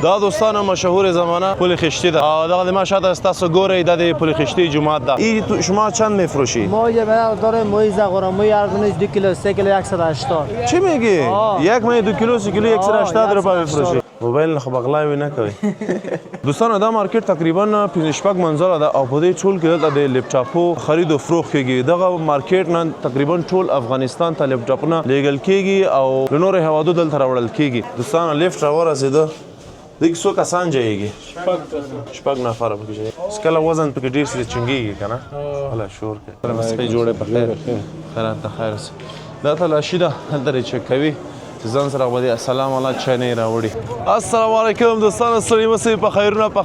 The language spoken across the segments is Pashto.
دا دوستانو مشهور زمانه پل خشتی ده. دغه ما شاید تاسو ګورئ دا د پل خشتی جماعت ده. این شما چند میفروشی؟ ما یه برای داره موی زغورا موی ارگونش 2 کیلو 3 کیلو 180. چی میگی؟ یک مایه 2 کیلو 3 کیلو 180 روپیه میفروشی. موبایل خو بغلاوی نکوي. دوستانو دا مارکیټ تقریبا 15 منزله ده او په دې ټول کې د لپټاپو خرید او فروخت کیږي. دغه مارکیټ نه تقریبا ټول افغانستان ته لپټاپونه لیږل کیږي او له نورو هوادو دلته راوړل کیږي. دوستانو لیفټ راورسېده. دغه څو کسان جایږي؟ شپږ نفر پکې. سکله وزن پکې ډیر سره چنګيږي کنه؟ الله شور کې. مسخې جوړه په خیر. خیرات ته خیر. دا تلاشي ده هلته چې کوي. ځان سره غوډي السلام علیکم چنه راوړي. السلام علیکم دوستانو سړي وسې په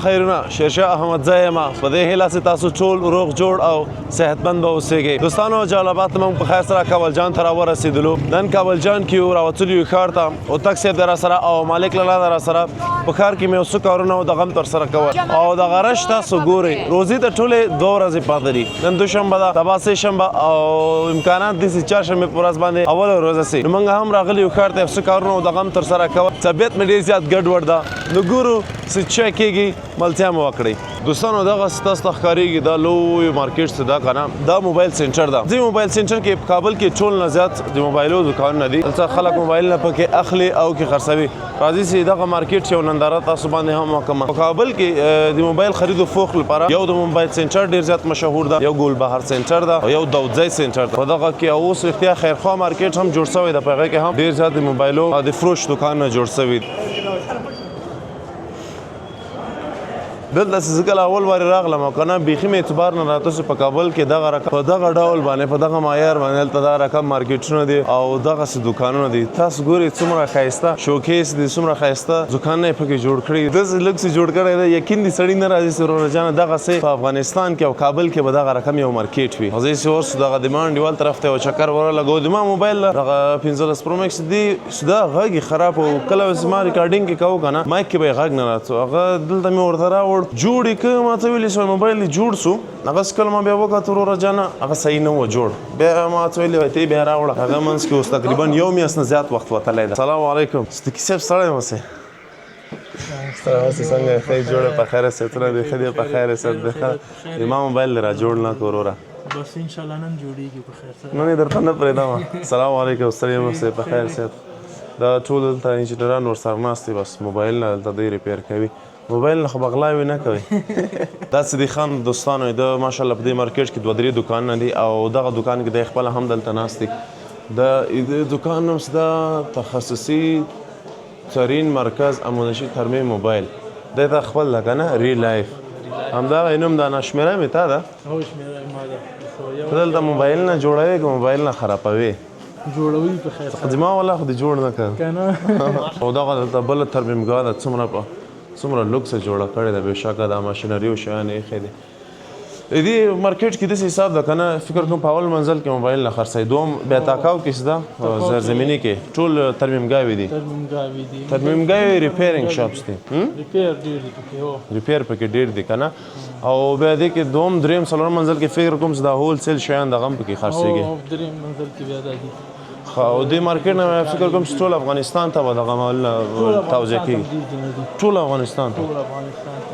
خیرونه شیرشاه احمد زایما په دې هیله چې تاسو ټول روغ جوړ او صحتمند به اوسئ. دوستانو جالبات موږ په خیر سره کابل جان ته راورسېدلو. نن کابل جان کې راوتلو ښار ته او تاکسي در سره او مالک لاله در سره په ښار کې مې اوس کارونه او دغه تر سره کول او د غرش تاسو ګورئ روزي ته ټوله 2 ورځې پاتې دي. نن دوشنبه ده سبا سه شنبه او امکانات دي چې چهارشنبه پر ورځ باندې اول ورځ سي. موږ هم راغلي ښار ته څه کارونه دغه تر سره کول. طبيعت مې ډیر زیات ګډوډ ده. نو ګورو چې چا کېږي ملتیا مو وکړئ. دوستانو دغه ستاسو ښکاریږي دا لوی مارکیټ څه ده کنه دا موبایل سنټر ده. دې موبایل سنټر کې په کابل کې ټول نه زیات د موبایلو دکانونه دي. دلته خلک موبایل نه پکې اخلي او کې خرڅوي. راځي چې دغه مارکیټ یو ننداره تاسو باندې هم وکم. په کابل کې د موبایل خرید او فروخت لپاره یو د موبایل سنټر ډیر زیات مشهور ده. یو ګول بهر سنټر ده او یو داودزای سنټر ده. په دغه کې اوس اختیار خیرخوا مارکیټ هم جوړ شوی ده. په هغه کې هم ډیر زیات د موبایلو او د فروش دکانونه جوړ شوي دي. دلته چې کله اول واري راغلم کنه بیخي مې اعتبار نه راته په کابل کې دغه رقم په دغه ډول باندې په دغه معیار باندې دلته دا رقم مارکیټونه دي او دغه څه دکانونه دي. تاسو ګورئ څومره ښایسته شوکیس دي څومره ښایسته دکانونه پکې جوړ کړي. داسې لږ څه جوړ کړی دی. یقین دي سړی نه راځي چې وروره جانه دغه څه په افغانستان کې او کابل کې به دغه رقم یو مارکیټ وي. زه چې اوس دغه د مانډیوال طرف ته یو چکر ورلګو د ما موبایل دغه 15 پرو مکس دی دا غږ خراب او کله چې ما ریکارډینګ کې کوو کنه مایک کې به غږ نه راځي. هغه دلته مې ورته راوړ جوړې که ما ته ویلې شو موبایل جوړ سو هغه کله ما بیا وکړه وروره جانه هغه صحیح نه و جوړ. بیا ما ته ویلې ته بیا راوړه هغه منځ کې اوس تقریبا یو میاشت نه زیات وخت وتلی ده. السلام علیکم ستکي صاحب سړی اوسئ. تاسو څنګه ښه جوړه په خیر ستونه دي ښه دي په خیر ست ده. ما موبایل را جوړ نه کو وروره بس ان شاء الله نن جوړیږي په خیر سره. نن درته نه پرېږدم. السلام علیکم سړی اوسئ په خیر ست. دا ټول دلته انجینران ورسره ناست دي بس موبایل نه دلته دی ریپیر کوي. موبایل خو بغلاوي نه کوي. دا صدیق خان دوستانو د ماشاءالله په دې مارکیټ کې 2-3 دکانونه دي او دغه دکان کې د خپل هم دلته ناست دي. د دکان نوم دا تخصصي ترین مرکز آموزشی ترمیم موبایل د تا خپل لګنه ری لایف همدا اینم دا نشمیره میته ده. او شمیره ما ده. دلته موبایل نه جوړوي که موبایل نه خرابوي؟ جوړوي په خیر سره. ما والله خو دې جوړ نه کړ کنه. او دغه دلته بل ترمیمګاه ده څومره لوکس جوړه کړې ده. بېشکه دا ماشینري او شیان یې ایښي دي. دې مارکیټ کې داسې حساب ده که نه فکر کوم په اول منزل کې موبایل نه خرڅوي. دوم بیا تاکاو کې چې ده زرزمیني کې ټول ترمیمګاوې دي. ترمیمګاوې ریپیرینګ شاپس دي. ریپیر ډېر دي پکې. ریپیر پکې ډېر دي که نه او بیا دې کې دوم دریم څلورم منزل کې فکر کوم چې دا هول سیل شیان دغه هم پکې خرڅېږي. دریم منزل کې بیا دا دي. او دې مارکیټ نه فکر کوم چې ټول افغانستان ته به دغه مالونه توجه کېږي. ټول افغانستان ته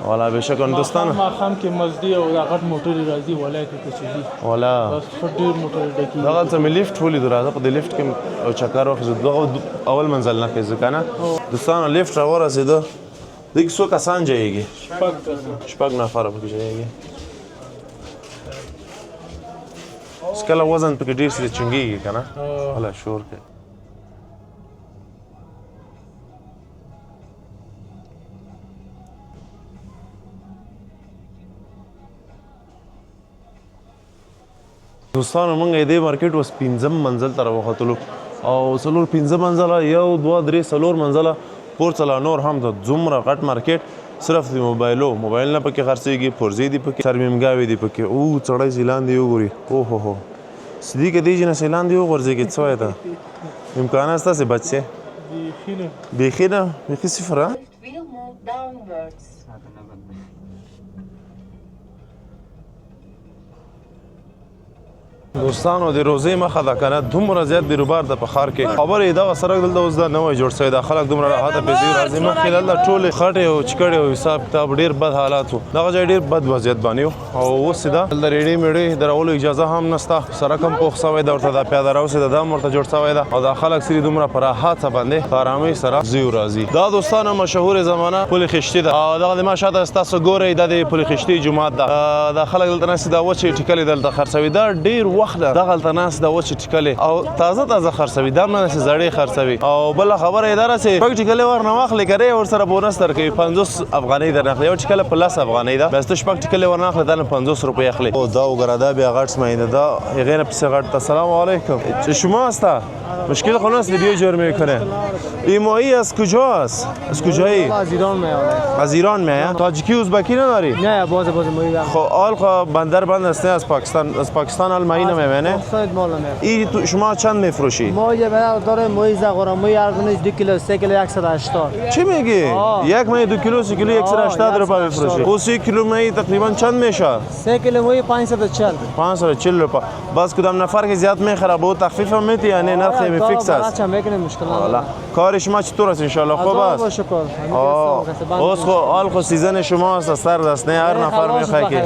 والا بېشکه هندوستان ماښام کې مزدي او دا غټ موټرې راځي ولای کې چې دي والا بس ډېر موټرې ډکي. دغه څه مې لیفټ ولیدو راځه په دې لیفټ کې او چکر واخیستو دغه اول منزل نه ښځه که نه دوستانو لیفټ راورسېده. دې کې څو کسان جایږي؟ شپږ نفره پکې جایږي. کله وزن پکې ډېر سره چنګېږي که نه الله شور کوي. دوستانو موږ دې مارکیټ اوس 15 منزل ته راوختلو او څلور 15 منزله یو 2 3 4 منزله پورڅلا نور هم د څومره غټ مارکیټ صرف د موبایل نه پکې خرڅېږي. پرزې دي پکې ترمیمګاوې دي پکې. او سړی چې لاندې وګوري اوهو صدیق دی چې نه چې لاندې وغورځېږي څه وایي ته امکانات ستاسې بچ شي بیخي نه بیخي صفر. دوستانو د روزې مخه ده کنه دومره زیات بیروبار د په ښار کې خبرې دغه سړک دلته اوس دا نوی جوړ شوی دا خلک دومره راحته پیسې راځي مخکې دلته ټولې خټې او چکړې او حساب کتاب ډېر بد حالات و دغه ځای ډېر بد وضعیت باندې و او اوس دا دلته ریډي میډي درولو اجازه هم نشته سړک هم پوخ شوی ده ورته دا پیاده رو سي دا هم ورته جوړ شوی ده او دا خلک سری دومره په راحته باندې په ارامۍ سره ځي او راځي دا دوستانو مشهور زمانه پل خشتي ده او دغه د ما شاته ستاسو ګورئ دا د پل خشتي جومات ده دا خلک دلته ناستي دا وچې ټیکلې دلته خرڅوي دا ډېر وخت ده دغه هلته ناست دا وچې ټیکلې او تازه خرڅوي دا هم نه داسې زړې خرڅوي او بله خبره یې دا راسې شپږ ټیکلې ورنه واخلې که ری ورسره بونس درکوي 50 افغانۍ درنه اخلي یو ټیکله په 10 افغانۍ ده بیا ته شپږ ټیکلې ورنه اخلې دا نه 50 روپۍ اخلي او دا وګوره دا بیا غټ سماینده دا هغې نه پسې غټ السلام علیکم شما هستا مشکل خلاص ویدیو جور میکنه این ماهی از کجاست؟ از کجایی؟ از ایران میاد. از ایران میاد؟ تاجیکی ازبکی نداری؟ نه باز ماهی دارم. خب آل بندر بند است از پاکستان آل ماهی نمیمونه؟ پاکستان مال نمیاد. این شما چند میفروشی؟ ماهی بدر داره ماهی زغورا ماهی ارگانیش 2 کیلو 3 کیلو 180. چی میگی؟ یک ماهی 2 کیلو 3 کیلو 180 روپये میفروشی. خب 3 کیلو ماهی تقریبا چند میشه؟ 3 کیلو ماهی 540. 540 روپये. باز کدام نفر که زیاد میخره بود تخفیف هم میدی یا نه نرخ فیکس است؟ میکنه مشکل نداره. کار شما چطور است ان شاء الله خوب است؟ شکر. اوس خو آل خو سیزن شما است سر دست نه هر نفر میخواد که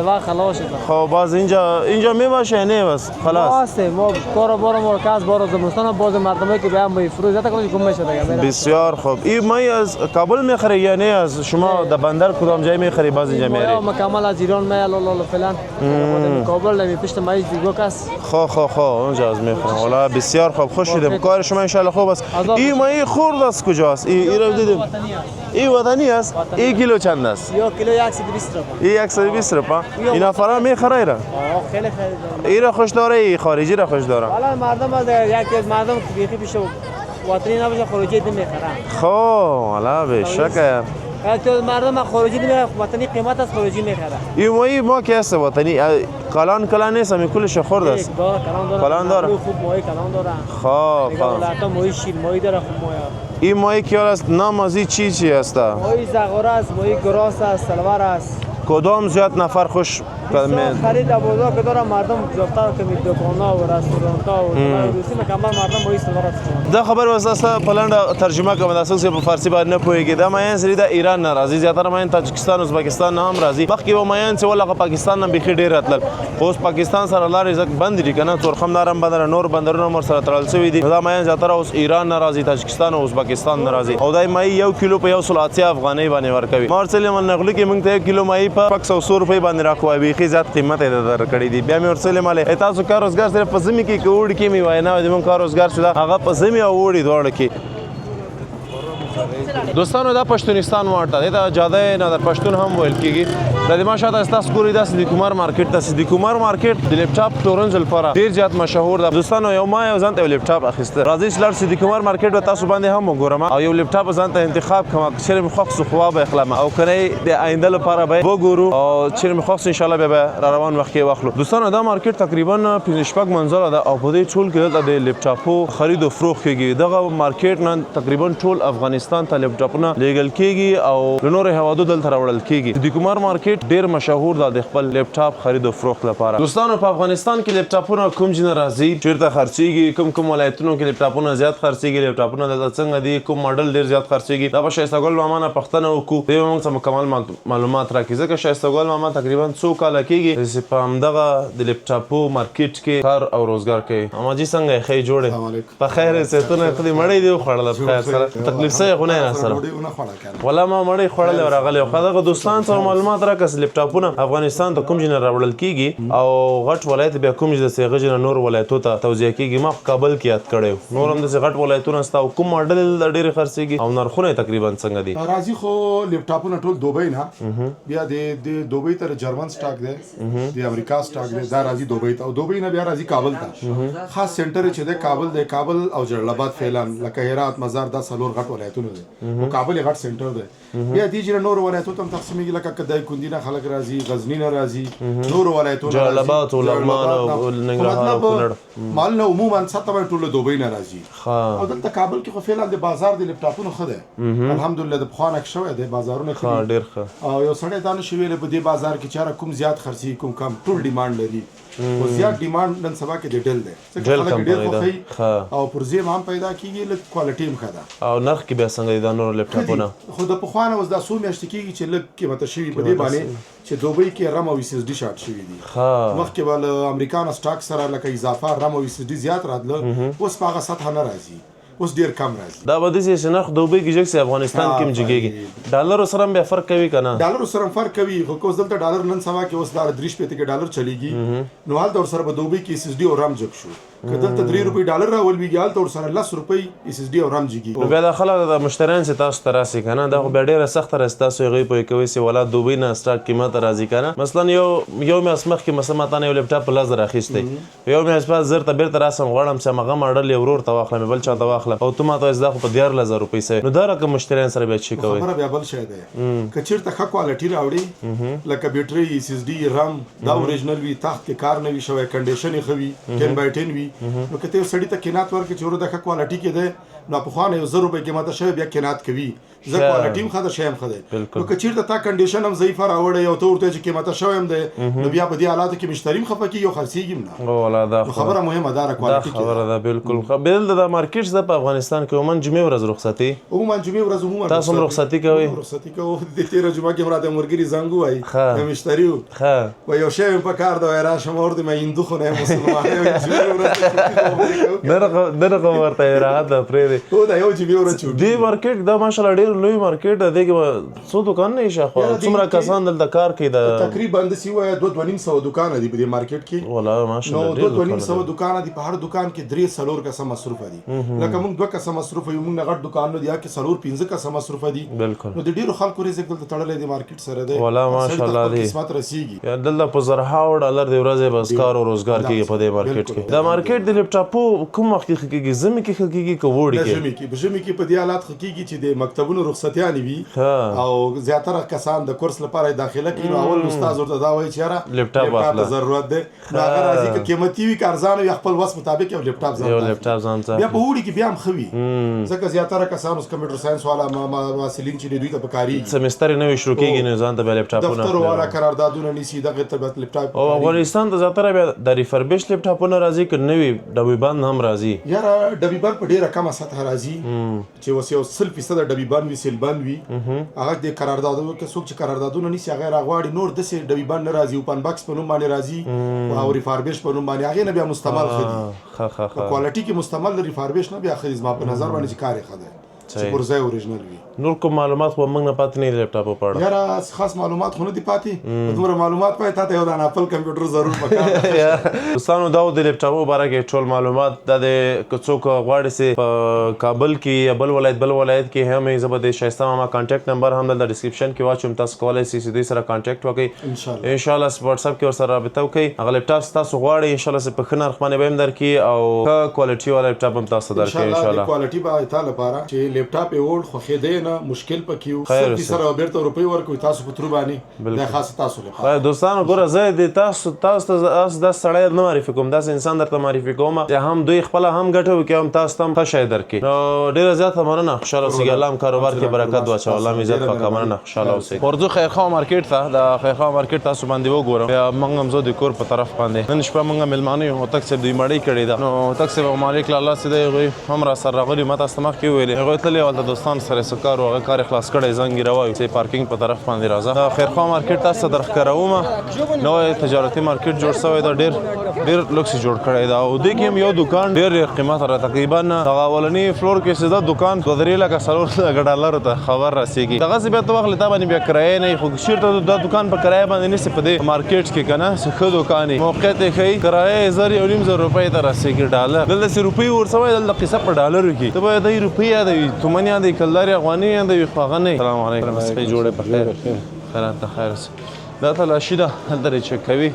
خب باز اینجا میباشه نه بس خلاص ما بار مرکز بار زمستان باز مردمی که بیام میفروزه تا کلی کم میشه دیگه بسیار خوب این ماهی از کابل میخری یا نه از شما در بندر کدام جای میخری باز اینجا میاری مکمل از ایران میال فلان کابل نمی پشت مایی دیگه کس خب اونجا از میخرم والا بسیار خوب خوش شدم کار شما ان شاء الله خوب است این ماهی خرد است کجاست این رو دیدم این وطنی است این کیلو چند است 1 کیلو 120 روپیه این 120 روپیه این نفرا میخره ایرا خیلی خرید ایرا خوش داره ای خارجی را خوش داره والا مردم از یک مردم بیخی پیش وطنی نباشه خارجی نمیخره خب والا به شک تو مردم خارجی نمیخره وطنی قیمت از خارجی میخره این ماهی ما که است وطنی کلان نیست می کلش خرد است کلان داره خوب ماهی کلان داره خب ماهی شیر ماهی داره خوب ماهی این ماهی که است نام از چی است ماهی زغوره است ماهی گراس است سلوار است کدام زیاد نفر خوش خرید بازار که داره مردم زیادتر که می دکانا و رستوران‌ها و روسی مکمل مردم ماهی سلوار است دا خبر واسه پلند ترجمه کوم اساس په فارسی باندې نه پوهیږي دا ماین سری د ایران ناراضي زیاتره ماین تاجکستان او ازبکستان نه هم راضي مخکې و ماین چې ولغه پاکستان نه بخي ډیر راتل اوس پاکستان سره لارې زک بند دي کنه تورخم نارم بندر نور بندرونه مر سره تړل شوی دي دا ماین زیاتره اوس ایران ناراضي تاجکستان او ازبکستان ناراضي او دا مای 1 کیلو په 180 افغانۍ باندې ورکوي مارسل من نغلو کې موږ ته 1 کیلو مای په 100 روپۍ باندې راکوي بخي زیات قیمت یې درکړې دي بیا مې ورسله مال تاسو کار روزګار سره په زمي کې کوړ کې می وای نه د مون کار روزګار شوه هغه په زمي او وړي دوړ کې دوستانو دا پښتونستان واټه دا جاده نه در پښتون هم ویل کیږي د دې ماشه د تاسو ګوري د سیدی کومار مارکیټ د سیدی کومار مارکیټ د لپټاپ تورنز لپاره ډیر زیات مشهور ده دوستانو یو ما یو ځان ته لپټاپ اخیسته راځي چې لار سیدی کومار مارکیټ و تاسو باندې هم وګورم او یو لپټاپ ځان ته انتخاب کوم چې مخصوص خو به اخلم او کنه د آینده لپاره به وګورو او چې مخصوص ان شاء الله به را روان وخت کې واخلو دوستانو دا مارکیټ تقریبا 15 منزله ده او په دې ټول کې د لپټاپو خرید او فروخت کېږي دغه مارکیټ نن تقریبا ټول افغانستان ته لپټاپونه لیګل کېږي او نور هوادو دلته راوړل کېږي د کومار مارکیټ ډیر مشهور ده د خپل لپټاپ خرید او فروخت لپاره دوستانو په افغانستان کې لپټاپونه کوم جن راځي چیرته خرڅيږي کوم ولایتونو کې لپټاپونه زیات خرڅيږي لپټاپونه د څنګه دي کوم ماډل ډیر زیات خرڅيږي دا په شایسته ګل ماما پښتنه وکړو د موږ څخه مکمل معلومات راکړي ځکه شایسته ګل ماما تقریبا 100 کال کېږي چې په همدغه د لپټاپو مارکیټ کې کار او روزګار کوي اما جی څنګه خې جوړه په خیر ستونه خدي مړې دی خوړل په خیر سره تکلیف سره غو نه سره ولا ما مړې خوړل راغلی خو دغه دوستان سره معلومات راکس لپټاپونه افغانستان ته کوم جن راوړل کیږي او غټ ولایت بیا کوم د سیغه جن نور ولایتو ته توزیع کیږي ما کابل کې یاد کړو نور هم د غټ ولایتونو ستا کوم ماډل ډېر خرڅيږي او نرخونه تقریبا څنګه دي راځي خو لپټاپونه ټول دوبۍ نه بیا د دوبۍ تر جرمن سٹاک دی د امریکا سٹاک دی دا راځي دوبۍ ته او دوبۍ نه بیا راځي کابل ته خاص سنټر چې د کابل او جلال آباد فعلان لکه هرات مزار دا سلور غټ ولایتونه دي او کابل یې غټ سنټر دی بیا دې چې نور ولایتو ته هم تقسیمېږي لکه کدای کندي نه خلک راځي غزني نه راځي نور ولایتونه جلال آباد او لغمان او ننګرهار او کونړ مالونه عموما سطح ټول دوبۍ نه راځي او دلته کابل کې خو فعلا د بازار د لپټاپونو ښه دی الحمدلله د پخوا نه شوی دی بازارونه ښه ډېر ښه او یو سړی دا نشي ویلی په دې بازار کې چاره کوم زیات خرڅي کوم کم ټول ډیمانډ لري خو زیات ډیمانډ نن سبا کې د ډل دی ځکه خلک ډېر خوښوي او پر ځای هم پیدا کېږي لږ کوالټي هم ښه ده او نرخ کې بیا څنګه دي دا نور لپټاپونه خو د پخوا نه اوس دا څو میاشتې کېږي چې لږ قیمته شوي په دې باندې چې دوبۍ کې رم او اس اس ډي شارټ شوي دي مخکې به له امریکا نه سټاک سره لکه اضافه رم او اس اس ډي زیات راتله اوس په هغه سطحه نه راځي اوس ډیر کم راځي دا به داسې چې نرخ دوبۍ کې جګ سي افغانستان کې هم جګېږي ډالرو سره هم بیا فرق کوي که نه ډالرو سره هم فرق کوي خو که اوس دلته ډالر نن سبا کې اوس دا 3.50 کې ډالر چلیږي نو هلته ورسره به دوبۍ کې اس اس ډي او رم جګ شو که دلته 3 روپۍ ډالر راولوېږي هلته ورسره 10 روپۍ اس اس ډي او رم جګي نو بیا دا خلک د مشتریان چې تاسو ته راسي که نه دا خو بیا ډېره سخته راځي تاسو هغوی پوهې کوئ چې ولا دوبۍ نه سټاک قیمت راځي که نه مثلا یو میاشت مخکې مثلا ما تا نه یو لپټاپ په 10,000 اخیستی یو میاشت بعد زر ته بیرته راسم غواړم چې همغه ماډل یې ورور ته واخلم بل چا ته واخلم او ته ما ته وایې دا خو په 14,000 روپۍ سوی نو دا رقم مشتریان سره بیا چی کوئ خبره بیا بل شی دی که چېرته ښه کوالټي راوړي لکه بیټرۍ اس اس ډي رم دا اوریجنل وي تخت کې کار نه وي شوی کنډیشن یې ښه وي 10/10 وي نو که ته یو سړي ته قینات ورکړې چې وروره د ښه کوالټي کې دی نو پخوا نه 1,000 روپۍ قیمته شوی بیا قینات کوي زه کوالټي هم ښه ده شی هم ښه دی نو که چېرته تا کنډیشن هم ضعیفه راوړی او ته ورته چې قیمته شوی هم دی نو بیا په دې حالاتو کې مشتري هم خفه کېږي او خرڅېږي هم نه خبره مهمه ده کوالټي خبره ده بالکل بل د مارکیټ زه په افغانستان کې عموما جمعې ورځ رخصتي عموما جمعې ورځ عموما تاسو هم رخصتي کوئ رخصتي کوو د تېره جمعه کې هم راته ملګري زنګ ووایي د مشتري و یو شی مې په کار ده وایي راشم ورته مې هندو خو نه یم مسلمان یم جمعې ورځ نه رقم ورته راحت ده پرېږدئ هو دا یو جمعې ورځ چوټي دې مارکیټ دا ماشاءالله ډېر لوی مارکیټ ده دې کې څو دوکانونه یې شاوخوا څومره کسان دلته کار کوي د تقریبا داسې ووایه 2,500 دوکانه دي په دې مارکیټ کې والله ماشاءالله ډېر 2,500 دوکانه دي په هر دوکان کې 3-4 کسه مصروفه دي لکه موږ 2 کسه مصروفه یو موږ نه غټ دوکان نه دی کې 4-5 کسه مصروفه دي بالکل نو د ډېرو خلکو رزق دلته تړلی دی مارکیټ سره دی والله ماشاءالله دی قسمت رسیږي دلته په زرهاو ډالر د ورځې بس کار او روزګار کېږي په دې مارکیټ کې دا مارکیټ د لپټاپو کوم وخت کې ښه کېږي ژمي کې ښه کېږي که وړي کې ژمي کې په دې حالات ښه کېږي چې د مکتبونو رخصتیانې وي او زیاتره کسان د کورس لپاره داخله کوي نو اول استاد ورته دا وایي چې یاره لپټاپ ته ضرورت دی نو هغه راځي که قیمتي وي که ارزانه وي خپل وس مطابق یو لپټاپ ځان ته بیا په اوړي کې بیا هم ښه وي ځکه زیاتره کسان اوس کمپیوټر ساینس والا محصلین چې دوی ته پکارېږي سمستر یې نوی شروع کېږي نو ځان ته بیا لپټاپونه دفتر والا قراردادونه نیسي دغې ته بیا لپټاپ او افغانستان ته زیاتره بیا د ریفربش لپټاپونه راځي که نوي ډبې بند هم راځي یاره ډبې بند په ډېره کمه سطحه راځي چې اوس یو 100% ډبې بند وي سیل بند وي هغه د قراردادونو کې څوک چې قراردادونه نیسي هغه راغواړي نور داسې ډبې بند نه راځي اوپن بکس په نوم باندې راځي او ریفربش په نوم باندې هغې نه بیا مستعمل ښه دي په کوالټي کې مستعمل د ریفربش نه بیا ښه دي زما په نظر باندې چې کار یې ښه دی چې پر ځای اوریجنل وي نور کوم معلومات خو موږ نه پاتې نه دي لپټاپ په اړه یاره خاص معلومات خو نه دي پاتې دومره معلومات پاتې تا ته یو دانه اپل کمپیوټر ضرور پکار دوستانو دا د لپټاپ په اړه کې ټول معلومات دا د څوک غواړي چې په کابل کې یا بل ولایت کې هم زه به د شایسته ماما کانټیکټ نمبر هم د ډسکرپشن کې واچوم تاسو کولای شئ چې دوی سره کانټیکټ وکړئ ان شاء الله واتس اپ کې ورسره رابطه وکړئ هغه لپټاپ تاسو غواړئ ان شاء الله په ښه نرخ باندې به هم درکړي او ښه کوالټي والا لپټاپ هم تاسو درکړي ان شاء الله کوالټي به تا لپاره چې لپټاپ یې وړ خېدې نه مشکل پکې و صرف سره بیرته روپۍ ورکوي تاسو په تر باندې دا خاص تاسو لپاره دوستانو ګوره زه د تاسو دا سړی نه معرفي کوم داسې انسان درته معرفي کوم چې هم دوی خپله هم ګټه وکړي هم تاسو ته هم ښه شی درکړي نو ډېره زیاته مننه خوشحاله اوسئ الله هم کاروبار کې برکت واچوي الله مې عزت پکه مننه خوشحاله اوسئ ورځو خیرخوا مارکیټ ته د خیرخوا مارکیټ تاسو باندې وګورم بیا موږ هم زه د کور په طرف باندې نن شپه موږ مېلمانه یو هوتک صاحب دوی مړۍ کړې ده نو هوتک صاحب مالک الله سي دی هغوی هم را سره راغلي ما تاسو ته مخکې وویلې هغوی تللي هلته دوستان سره څه کار و هغه کار خلاص کړی زنګ یې راوایو چې پارکینګ په طرف باندې راځه د خیرخوا مارکیټ تاسو ته درښکاروم نوی تجارتي مارکیټ جوړ شوی دا ډېر لوکس جوړ کړی دا او دې کې هم یو دوکان ډېر قیمت را تقریبا دغه اولني فلور کې چې دا دوکان 2 لکه 4 ډالرو ته خبر رسېږي دغسې بیا ته واخلې تا باندې بیا کرایه نه خو چېرته دا دوکان په کرایه باندې نیسي په دې مارکیټ کې که نه ښه دوکان یې موقعیت یې ښایي کرایه یې 1,000 روپۍ ته رسېږي ډالر دلته چې روپۍ ورسوی دلته قصه په ډالرو کې ته باید دی روپۍ یادوي تومن یادوي کلدار افغاني یادوي خو هغه نه السلام علیکم سپی جوړې په خیر خیرات ته خیر اوسې دا تلاشي ده هلته یې چک کوي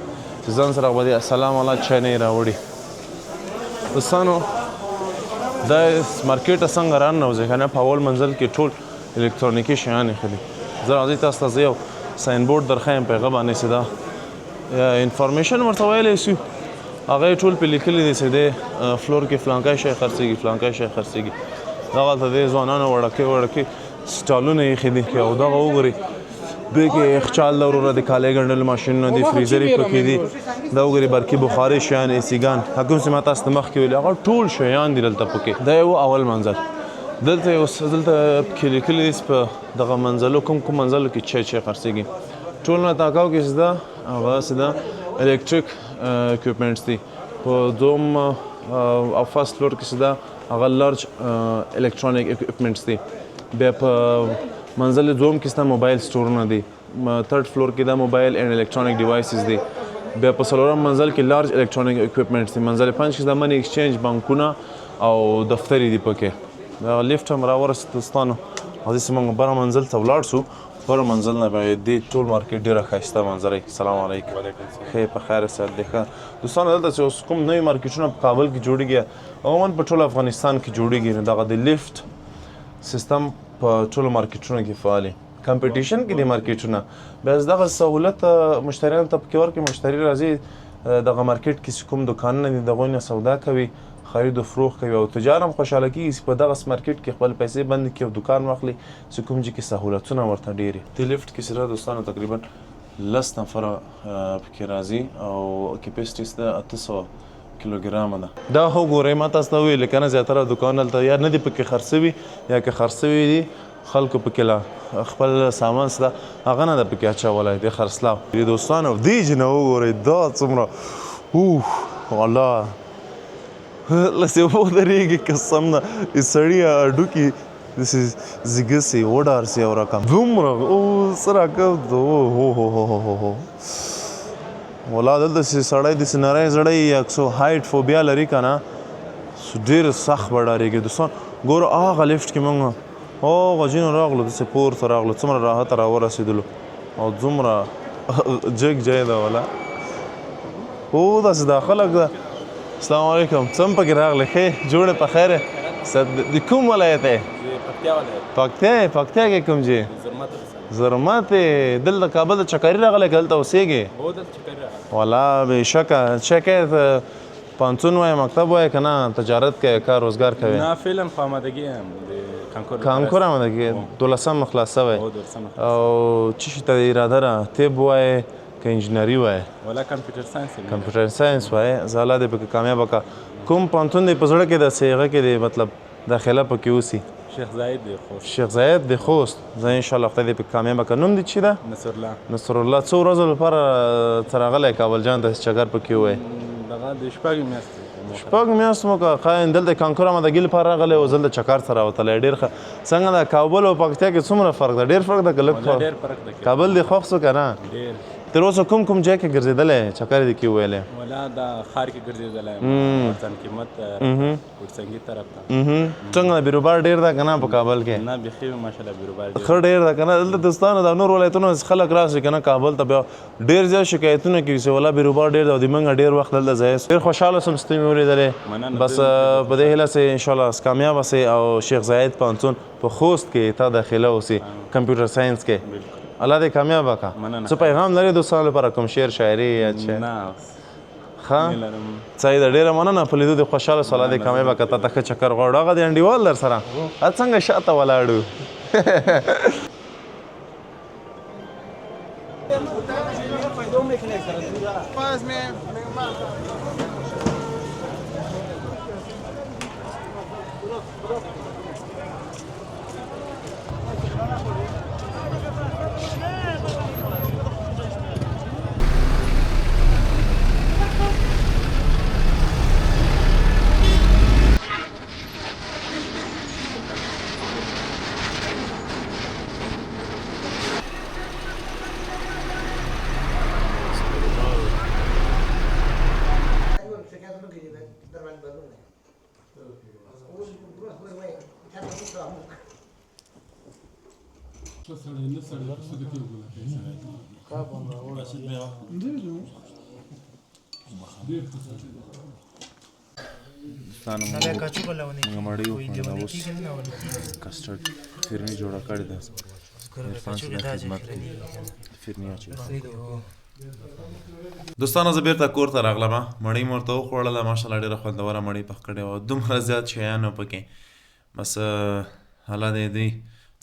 چې ځان سره به د السلام الله چای نه یې راوړي دوستانو دا مارکیټ څنګه راننوځي که نه په اول منزل کې ټول الکترونیکی شیان خلی زه راځئ تاسو ته زه یو ساین بورډ درښیم په هغه باندې چې دا انفارمیشن ورته ویلی سو هغه یې ټول پې لیکلي دی چې دی فلور کې فلانکی شی خرڅېږي فلانکی شی خرڅېږي دغه هلته دی ځوانانو وړکې سټالونه ایښي دي او دغه وګورئ دوی کې یخچال ده وروره د کالی ګنډلو ماشینونه دي فریزرې پکې دي دا وګورئ برقي بخاري شیان ایسیګان کوم چې ما تاسو ته مخکې ویلي هغه ټول شیان دي دلته پکې دا یو اول منزل دلته پکې لیکلي دي په دغه منزلو کوم منزلو کې چی خرڅېږي ټول نه تاکاو کې چې ده هغه چې ده الکتریک اکوپمنټس دي په دوم او فرست فلور کې چې ده هغه لارج الکترونیک اکوپمنټس دي بیا په منزل دوم کې ستا موبایل سټورونه دي تھرډ فلور کې دا موبایل اینڈ الکترونیک ډیوایسز دي بیا په څلورم منزل کې لارج الکترونیک اکوپمنټس دي منزل پنځ کې دا منی ایکسچینج بانکونه او دفترې دي پکې دا لیفټ هم راورسېد دوستانو او داسې موږ بره منزل ته ولاړ سو بره منزل نه به دې ټول مارکیټ ډېره ښایسته منظره السلام علیکم ښه په خیر صحت دی ښه دوستانو دلته چې اوس کوم نوي مارکیټونه په کابل کې جوړېږي عموما په ټول افغانستان کې جوړېږي نو دغه د لیفټ سیستم په ټولو مارکیټونو کې فعال کمپټیشن کې دي مارکیټونه بیا دغه سهولت مشتریانو ته پکې ورکړي مشتری راځي دغه مارکیټ کې چې کوم دوکانونه دي د هغوی نه سودا کوي خرید و فروخت کوي او تجار هم خوشحاله کېږي چې په دغه مارکیټ کې خپل پیسې بند کړي او دوکان واخلي چې کوم ځای کې سهولتونه ورته ډېر دي د لیفټ کې سره دوستانو تقریبا 10 نفره پکې راځي او کیپیسټي ده 800 کیلوګرامه ده دا خو ګورئ ما تاسو ته وویل که نه زیاتره دوکان هلته یا نه دي پکې خرڅ سوي یا که خرڅ سوي دي خلکو پکې لا خپل سامان سته هغه نه ده پکې اچولی دی خرڅلاو دوستانو دې چې نه وګورئ دا څومره اوه الله لسې ودرېږي قسم نه سړي هډوکي داسې زیږه سي وډار سي یو رقم دومره څه راکړ والله دلته چې سړی داسې نری زړی یا څو هایټ فوبیا لري که نه ډېر سخت به ډارېږي دوستان ګوره هغه لیفټ کې موږ هغه ځینو راغلو داسې پورته راغلو څومره راحته راورسېدلو او دومره جګ ځای ده والا او داسې دا خلک ده السلام علیکم څه هم پکې راغلی ښې جوړې په خیر د کوم ولایت یې پکتیا کې کوم ځای زرمت دلته کابل د چکري راغلی که دلته اوسېږې والا بېشکه چکه پانتون وایې مکتب وایې که نه تجارت کوې کار روزګار کوې نه فعلا په آمادګي یم کانکور آمادګي 12 خلاص شوی او څه شي ته اراده ده طب وایې که انجینري وایې ولا کمپیوټر ساینس وایې زه الله دې پکې کامیابه کړه کوم پانتون دی په زړه کې داسې هغه کې دی مطلب داخله پکې اوسي شیخ زاید د خوست زه انشاءالله خدای دې پکې کامیابه کړه نوم دې چې ده نصرالله څو ورځو لپاره څه راغلی کابل جان ته چکر پکې ووایې دغه د شپږ میاشتو مو که خاین دلته کانکور آمادګي لپاره راغلی او زه د چکر سره راوتلی ډېر ښه څنګه ده کابل او پکتیا کې څومره فرق ده ډېر فرق ده که لږ کابل دې خوښ سو که نه تر اوسه کوم جای کې ګرځېدلی چکر دې کې وویلی ولا دا ښار کې ګرځېدلی یم قیمت ورڅنګي طرف ته څنګه ده بیروبار ډېر ده که نه په کابل کې نه بیخي ماشاءالله بیروبار ښه ډېر ده که نه دلته دوستانو دا نور ولایتونو خلک راشي که نه کابل ته بیا ډېر زیات شکایتونه کوي چې والله بیروبار ډېر ده او د موږ ډېر وخت دلته ځای ډېر خوشحاله سوم چې ته مې ولیدلې بس په دې هیله چې انشاءالله کامیابه سې او شیخ زاید پوهنتون په خوست کې تا داخله اوسي کمپیوټر ساینس کې الله دې کامیابه کړه څه پیغام لرې دوستانو لپاره کوم شعر شاعري یا څه ښه سعید ډېره مننه په لیدو دې خوشحاله سو الله دې کامیابه کړه تا ته ښه چکر غواړو هغه دې انډیوال در سره څنګه شاته ولاړو دوستانو موږ مړۍ وخوړله اوس کسټرډ فرني جوړه کړې ده عرفان صاحب خدمت کوي فرني اچوي دوستانو زه بیرته کور ته راغلم مړۍ مې ورته وخوړله ماشاءالله ډېره خوندوره مړۍ پخ کړې وه دومره زیات شیان وو پکې بس الله دې دوی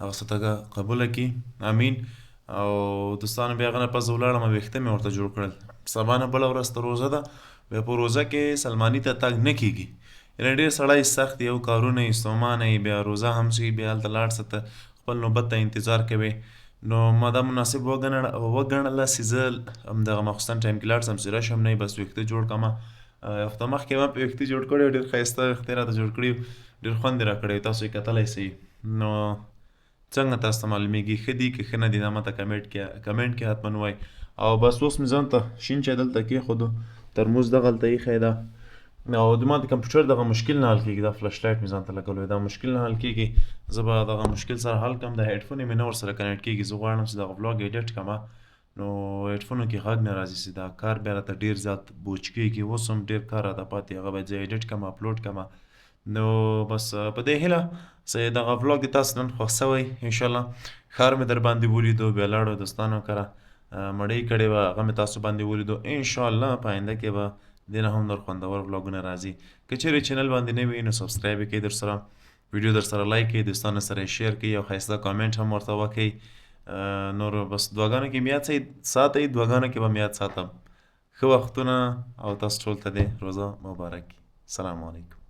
هغه څه ته قبوله کړي امین او دوستانو بیا هغه نه پس زه ولاړم ویښته مې ورته جوړ کړل سبا نه بله ورځ ته روژه ده بیا په روژه کې سلماني ته تګ نه کېږي یعنې ډېر سړی سخت یو کارونه یې ستومانه یې بیا روژه هم شي بیا هلته لاړ شه ته خپل نوبت ته انتظار کوې نو ما دا مناسب وګڼله چې زه همدغه ماخوستن ټایم کې لاړ شم چې راشم نه بس ویښته جوړ کړمه هفته مخکې ما په ویښته جوړ کړی ډېر ښایسته ویښته یې راته جوړ کړي ډېر خوند یې راکړی تاسو یې کتلی سئ نو څنګه تاسو ته معلومیږي ښه دي که ښه نه دي دا ماته کمنټ کې حتما ووایي او بس اوس مې ځان ته شین چای دلته کېښودو ترموز دغلته ایښی ده او زما د کمپیوټر دغه مشکل نه حل کېږي دا فلش لایټ مې ځان ته لګولی دا مشکل نه حل کېږي زه به دغه مشکل سره حل کړم د هیډفون یې مې نه ورسره کنیکټ کېږي زه غواړم چې دغه ولاګ ایډیټ کړم نو هیډفونو کې غږ نه راځي چې دا کار بیا راته ډېر زیات بوج کېږي اوس هم ډېر کار راته پاتې هغه باید زه ایډیټ کړم اپلوډ کړم نو بس په دې هیله چې دغه ولاګ دې تاسو نن خوښ شوی انشاءالله ښار مې در باندې ولیدو بیا لاړو دوستانو کره مړۍ کړې وه هغه مې تاسو باندې ولیدو انشاءالله په آینده کې به دې نه هم نور خوندور ولاګونه راځي که چیرې چینل باندې نه وي نو سبسکرایب یې کړئ درسره ویډیو درسره لایک کړئ دوستانو سره یې شیر کړئ او ښایسته کامنټ هم ورته وکړئ نور بس دعاګانو کې مې یاد ساتئ دعاګانو کې به مې یاد ساتم ښه وختونه او تاسو ټول ته دې روژه مبارک سلام علیکم